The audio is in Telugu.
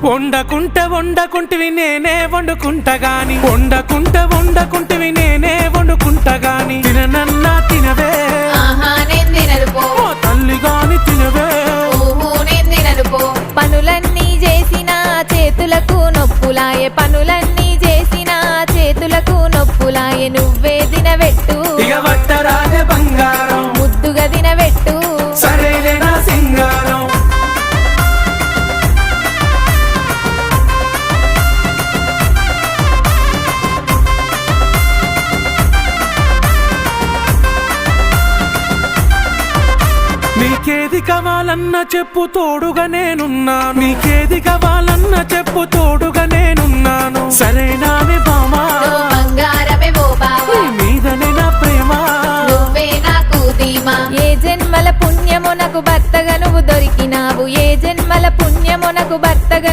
వండకుంటివి నేనే వండుకుంటా గాని వండకుంటివి నేనే వండుకుంటా గాని తిననన్నా తినవే ఓ తల్లి గాని తినవే పనులన్నీ చేసిన చేతులకు నొప్పులాయే పనులన్నీ చేసిన చేతులకు నొప్పులాయే నువ్వే దినవెట్టు ఇక వట్టరాజే బంగారం ముద్దుగా దినవెట్టు సరేలే నా సింగారం నీకేది కావాలన్నా చెప్పు తోడుగా నేనున్నాను నీకేది కావాలన్నా చెప్పు తోడుగా నేనున్నాను సరేనానే బామా బంగారమే ఓ బావా మీదనే నా ప్రేమ నువ్వే నాకు ధీమా ఏ జన్మల పుణ్యము నాకు భర్తగా నువ్వు దొరికినావు ఏ జన్మల పుణ్యము నాకు భర్తగా